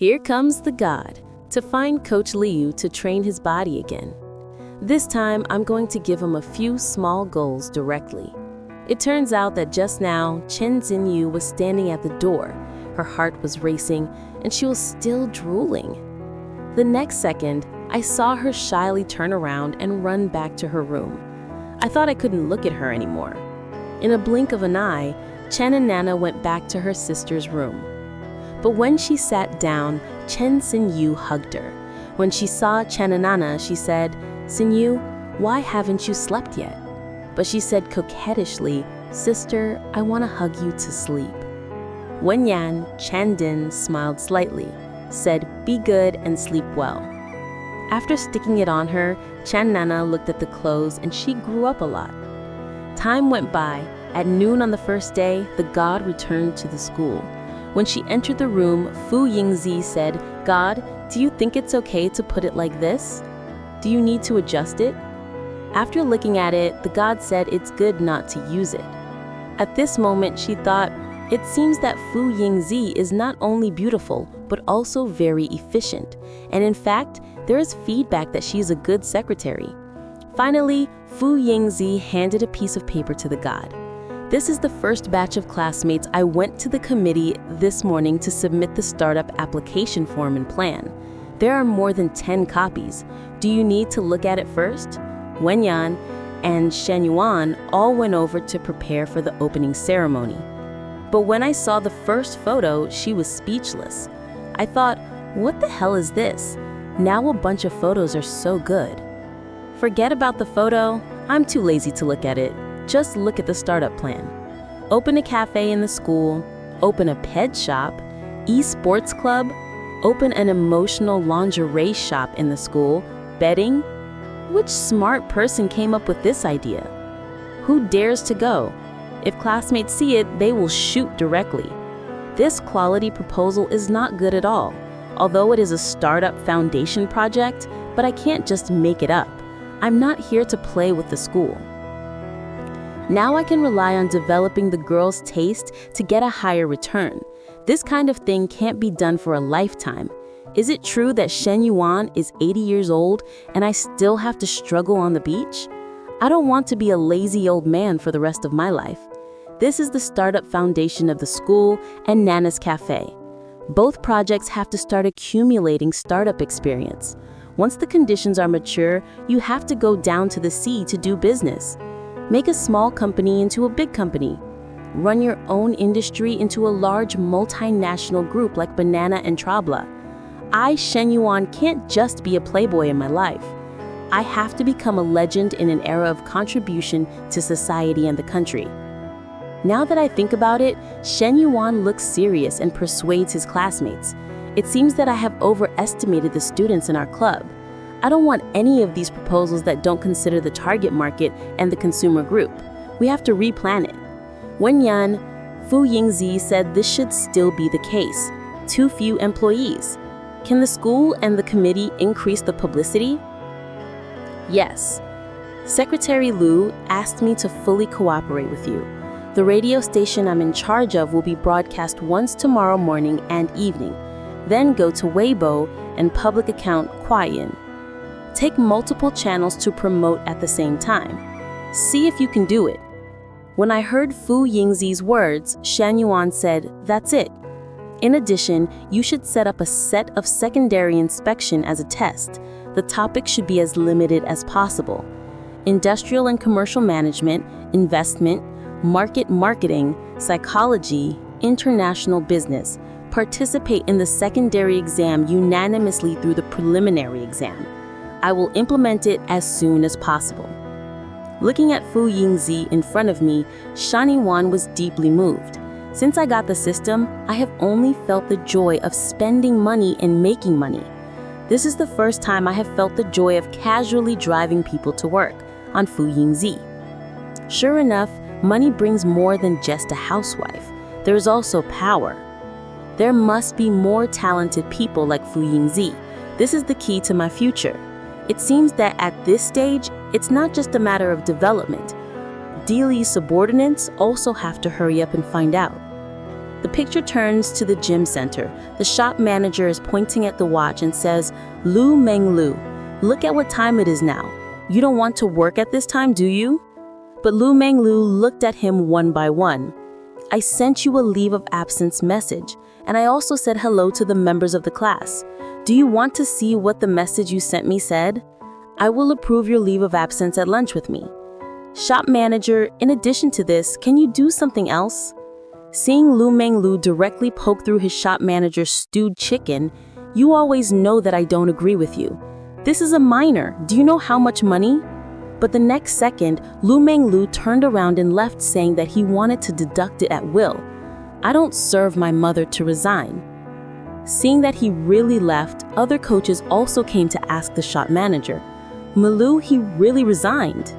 Here comes the god to find Coach Liu to train his body again. This time, I'm going to give him a few small goals directly. It turns out that just now, Xinyu was standing at the door. Her heart was racing, and she was still drooling. The next second, I saw her shyly turn around and run back to her room. I thought I couldn't look at her anymore. In a blink of an eye, Chen and Nana went back to her sister's room. But when she sat down, Xinyu hugged her. When she saw Chen and Nana, she said, "Xinyu, why haven't you slept yet?" But she said coquettishly, "Sister, I want to hug you to sleep." Wenyan, Chandin smiled slightly, said, "Be good and sleep well." After sticking it on her, Nana looked at the clothes and she grew up a lot. Time went by. At noon on the first day, the god returned to the school. When she entered the room, Fu Yingzi said, "God, do you think it's okay to put it like this? Do you need to adjust it?" After looking at it, the god said it's good not to use it. At this moment, she thought, it seems that Fu Yingzi is not only beautiful, but also very efficient. And in fact, there is feedback that she is a good secretary. Finally, Fu Yingzi handed a piece of paper to the god. "This is the first batch of classmates I went to the committee this morning to submit the startup application form and plan. There are more than 10 copies. Do you need to look at it first?" Wenyan and Shen Yuan all went over to prepare for the opening ceremony. But when I saw the first photo, she was speechless. I thought, what the hell is this? Now a bunch of photos are so good. Forget about the photo. I'm too lazy to look at it. Just look at the startup plan. Open a cafe in the school, open a pet shop, esports club, open an emotional lingerie shop in the school, betting. Which smart person came up with this idea? Who dares to go? If classmates see it, they will shoot directly. This quality proposal is not good at all, although it is a startup foundation project, but I can't just make it up. I'm not here to play with the school. Now I can rely on developing the girl's taste to get a higher return. This kind of thing can't be done for a lifetime. Is it true that Shen Yuan is 80 years old and I still have to struggle on the beach? I don't want to be a lazy old man for the rest of my life. This is the startup foundation of the school and Nana's cafe. Both projects have to start accumulating startup experience. Once the conditions are mature, you have to go down to the sea to do business. Make a small company into a big company. Run your own industry into a large multinational group like Banana and Trabla. I, Shen Yuan, can't just be a playboy in my life. I have to become a legend in an era of contribution to society and the country. Now that I think about it, Shen Yuan looks serious and persuades his classmates. It seems that I have overestimated the students in our club. I don't want any of these proposals that don't consider the target market and the consumer group. We have to replan it. Wenyan, Fu Yingzi said this should still be the case. Too few employees. Can the school and the committee increase the publicity? Yes. Secretary Liu asked me to fully cooperate with you. The radio station I'm in charge of will be broadcast once tomorrow morning and evening. Then go to Weibo and public account Kuayin. Take multiple channels to promote at the same time. See if you can do it. When I heard Fu Yingzi's words, Shen Yuan said, "That's it." In addition, you should set up a set of secondary inspection as a test. The topic should be as limited as possible. Industrial and commercial management, investment, marketing, psychology, international business. Participate in the secondary exam unanimously through the preliminary exam. I will implement it as soon as possible. Looking at Fu Yingzi in front of me, Shen Yuan was deeply moved. Since I got the system, I have only felt the joy of spending money and making money. This is the first time I have felt the joy of casually driving people to work on Fu Yingzi. Sure enough, money brings more than just a housewife. There is also power. There must be more talented people like Fu Yingzi. This is the key to my future. It seems that at this stage, it's not just a matter of development. Dealey's subordinates also have to hurry up and find out. The picture turns to the gym center. The shop manager is pointing at the watch and says, "Lu Meng Lu, look at what time it is now. You don't want to work at this time, do you?" But Lu Meng Lu looked at him one by one. "I sent you a leave of absence message, and I also said hello to the members of the class. Do you want to see what the message you sent me said? I will approve your leave of absence at lunch with me." Shop manager, in addition to this, can you do something else? Seeing Lu Meng Lu directly poke through his shop manager's stewed chicken, "You always know that I don't agree with you. This is a minor. Do you know how much money?" But the next second, Lu Meng Lu turned around and left, saying that he wanted to deduct it at will. "I don't serve my mother to resign." Seeing that he really left, other coaches also came to ask the shop manager, "Malu, he really resigned?"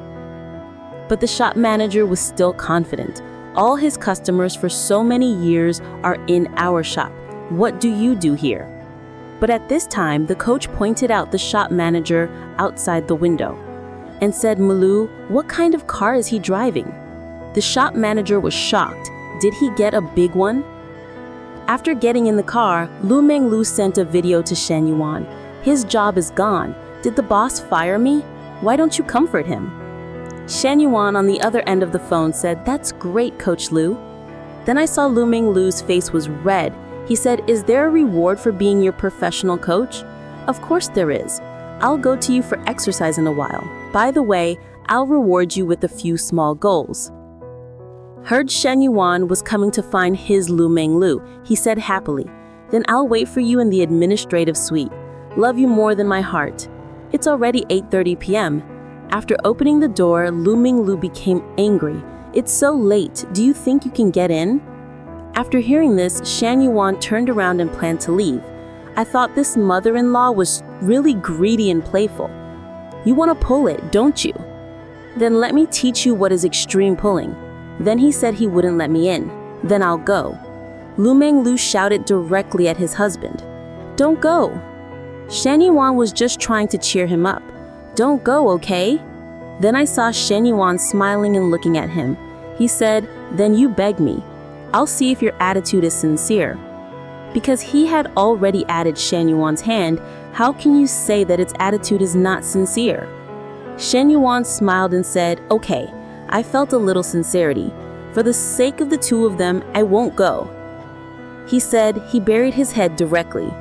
But the shop manager was still confident. "All his customers for so many years are in our shop. What do you do here?" But at this time, the coach pointed out the shop manager outside the window and said, "Malu, what kind of car is he driving?" The shop manager was shocked. Did he get a big one? After getting in the car, Lu Meng Lu sent a video to Shen Yuan. "His job is gone. Did the boss fire me? Why don't you comfort him?" Shen Yuan on the other end of the phone said, "That's great, Coach Liu." Then I saw Lu Meng Lu's face was red. He said, "Is there a reward for being your professional coach?" "Of course there is. I'll go to you for exercise in a while. By the way, I'll reward you with a few small goals." Heard Shen Yuan was coming to find his Lu Meng Lu. He said happily, "Then I'll wait for you in the administrative suite. Love you more than my heart." It's already 8:30 p.m. After opening the door, Lu Meng Lu became angry. "It's so late. Do you think you can get in?" After hearing this, Shen Yuan turned around and planned to leave. I thought this mother-in-law was really greedy and playful. "You want to pull it, don't you? Then let me teach you what is extreme pulling." Then he said he wouldn't let me in. "Then I'll go." Lu Meng Lu shouted directly at his husband, "Don't go." Shen Yuan was just trying to cheer him up. "Don't go, okay?" Then I saw Shen Yuan smiling and looking at him. He said, "Then you beg me. I'll see if your attitude is sincere." Because he had already added Shen Yuan's hand, how can you say that its attitude is not sincere? Shen Yuan smiled and said, "Okay, I felt a little sincerity. For the sake of the two of them, I won't go." He said he buried his head directly.